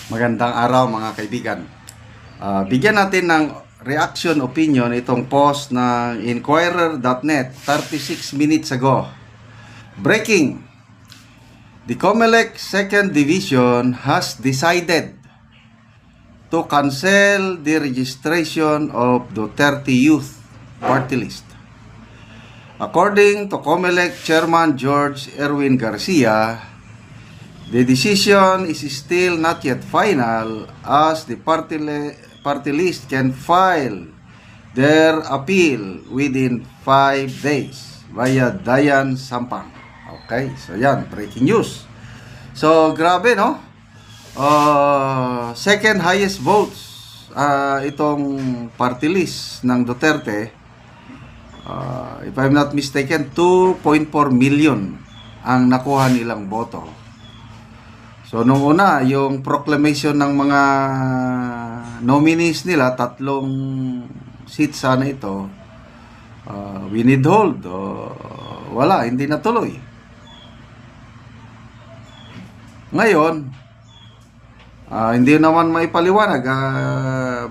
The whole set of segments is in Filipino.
Magandang araw mga kaibigan. Bigyan natin ng reaction opinion itong post ng Inquirer.net 36 minutes ago. Breaking! The COMELEC 2nd Division has decided to cancel the registration of Duterte Youth Party List. According to COMELEC Chairman George Erwin Garcia, the decision is still not yet final as the party list can file their appeal within 5 days via Dayan Sampang. Okay, so yan, breaking news. So, grabe, no? Second highest votes itong party list ng Duterte. If I'm not mistaken, 2.4 million ang nakuha nilang boto. So, nung una, yung proclamation ng mga nominees nila, 3 seats sana ito, winidhold. Wala, hindi natuloy. Ngayon, hindi naman may paliwanag.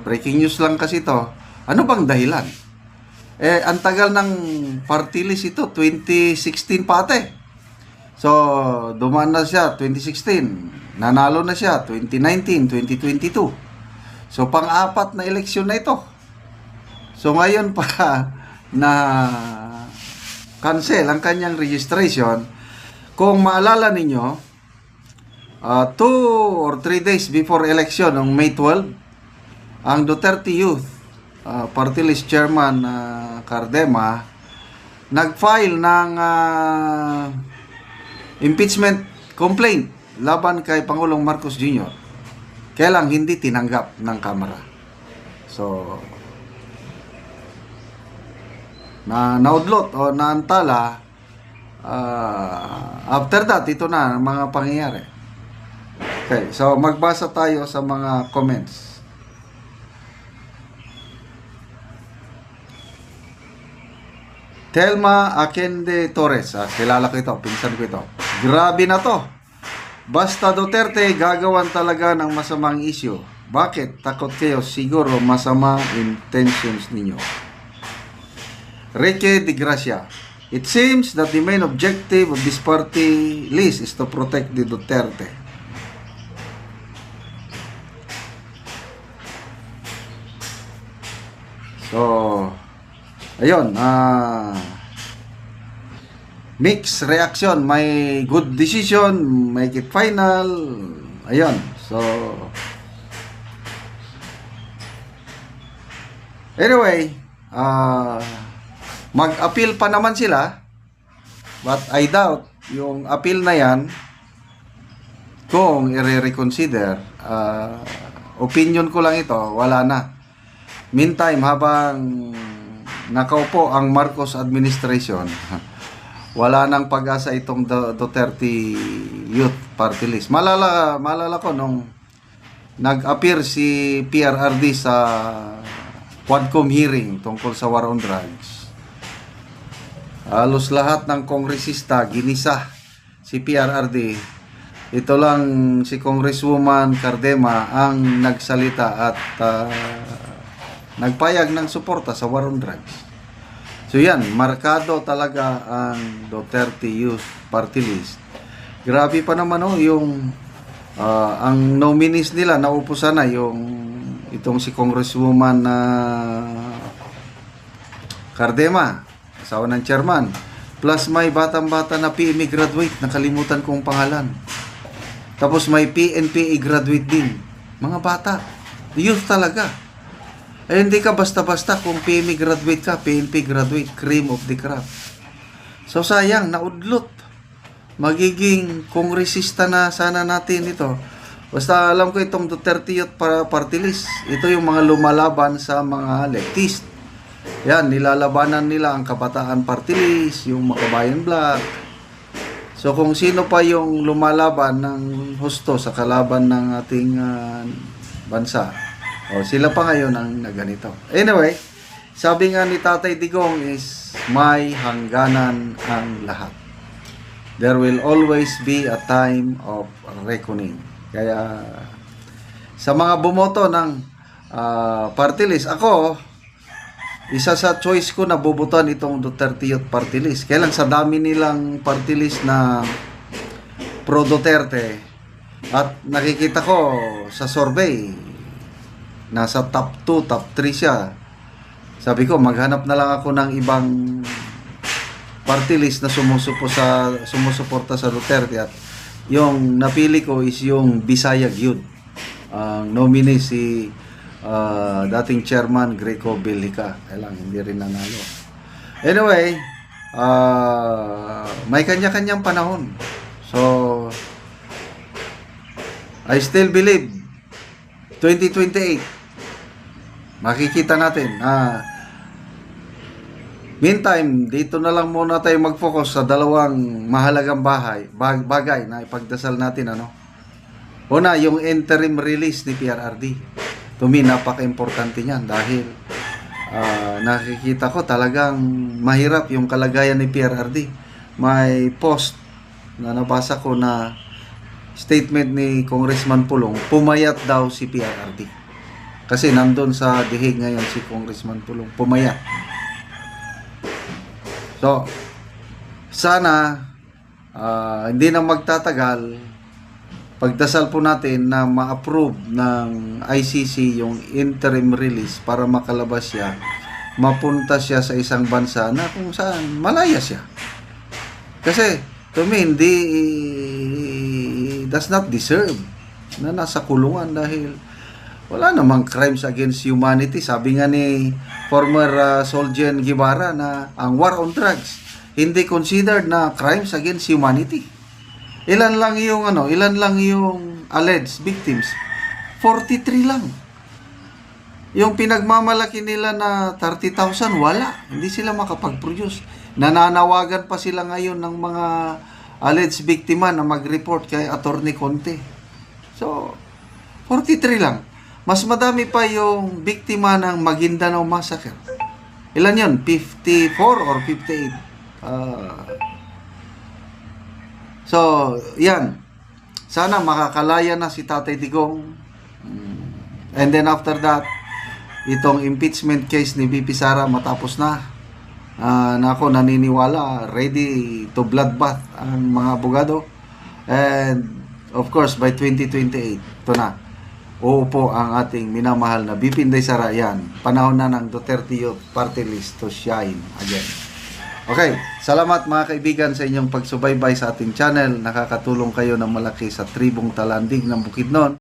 Breaking news lang kasi ito. Ano bang dahilan? Ang tagal ng party list ito, 2016 pate. So, dumaan na siya 2016, nanalo na siya 2019, 2022. So, pang-apat na eleksyon na ito. So, ngayon pa na cancel ang kanyang registration. Kung maalala ninyo, 2 or 3 days before election, noong May 12, ang Duterte Youth Party List Chairman Cardema nag-file ng impeachment complaint laban kay Pangulong Marcos Jr. Kaya lang hindi tinanggap ng Kamara. So, naudlot o naantala. After that, ito na ang mga pangyayari. Okay, so magbasa tayo sa mga comments. Telma Akende Torres, kilala ko ito, pinsan ko ito. Grabe na to. Basta Duterte, gagawan talaga ng masamang issue. Bakit? Takot kayo? Siguro masama intentions ninyo. Ricky de Gracia. It seems that the main objective of this party list is to protect the Duterte. So, ayun, mixed reaction. May good decision, make it final. Ayun, so anyway, mag-appeal pa naman sila, but I doubt yung appeal na yan kung i-reconsider. Opinion ko lang ito, wala na. Meantime, habang nakaupo ang Marcos administration, wala nang pag-asa itong Duterte Youth Party List. Malala ko nung nag-appear si PRRD sa Quadcom hearing tungkol sa war on drugs. Halos lahat ng kongresista ginisa si PRRD. Ito lang si Congresswoman Cardema ang nagsalita at nagpayag ng suporta sa war on drugs. So yan, markado talaga ang Duterte Youth Party List. Grabe pa naman yung ang nominees nila naupusan na yung itong si Congresswoman Cardema, asawa ng chairman. Plus may batang-bata na PME graduate, nakalimutan kong pangalan. Tapos may PNPA graduate din. Mga bata, youth talaga. Hindi ka basta-basta kung PME graduate ka, PNP graduate, cream of the crop. So sayang, naudlot. Magiging kongresista na sana natin ito. Basta alam ko itong Duterte Youth Party List, ito yung mga lumalaban sa mga leftist. Yan, nilalabanan nila ang Kabataan Party List, yung Makabayan Black. So kung sino pa yung lumalaban ng husto sa kalaban ng ating bansa, sila pa ngayon ang naganito. Anyway, sabi nga ni Tatay Digong is may hangganan ang lahat. There will always be a time of reckoning. Kaya Sa mga bumoto ng party list, ako, isa sa choice ko na bubutuan itong Duterte Youth Party List. Kaya lang sa dami nilang party list na pro Duterte, at nakikita ko sa survey, nasa top 2, top 3 siya. Sabi ko, maghanap na lang ako ng ibang party list na sumusuporta sa Duterte, at yung napili ko is yung Bisayag Youth. Ang nominee si dating chairman Greco Bellica. Kaya lang, hindi rin nanalo. Anyway, may kanya-kanyang panahon. So, I still believe 2028 makikita natin. Meantime, dito na lang muna tayo mag-focus sa dalawang mahalagang bagay na ipagdasal natin. Una, yung interim release ni PRRD. To me, napaka-importante niyan dahil nakikita ko talagang mahirap yung kalagayan ni PRRD. May post na nabasa ko na statement ni Congressman Pulong, pumayat daw si PRRD. Kasi nandun sa dihig ngayon si Congressman Pulong, pumayat. So, sana hindi na magtatagal, pagdasal po natin na ma-approve ng ICC yung interim release para makalabas siya, mapunta siya sa isang bansa na kung saan malaya siya. Kasi, to me, does not deserve na nasa kulungan dahil wala namang crimes against humanity. Sabi nga ni former Soldier Guevara na ang war on drugs hindi considered na crimes against humanity. Ilan lang yung alleged victims? 43 lang. Yung pinagmamalaki nila na 30,000, wala. Hindi sila makapag-produce. Nananawagan pa sila ngayon ng mga alleged biktima na mag-report kay Attorney Conte. So, 43 lang. Mas madami pa yung biktima ng Maguindanao Massacre. Ilan yun? 54 or 58? So, yan. Sana makakalaya na si Tatay Digong. And then after that, itong impeachment case ni VP Sara matapos na. Na ako naniniwala, ready to bloodbath ang mga abogado. And of course, by 2028, ito na. Uupo ang ating minamahal na VP Inday Sara. Yan. Panahon na ng Duterte Youth Party List to shine again. Okay, salamat mga kaibigan sa inyong pagsubaybay sa ating channel. Nakakatulong kayo ng malaki sa tribong Talandig ng Bukidnon.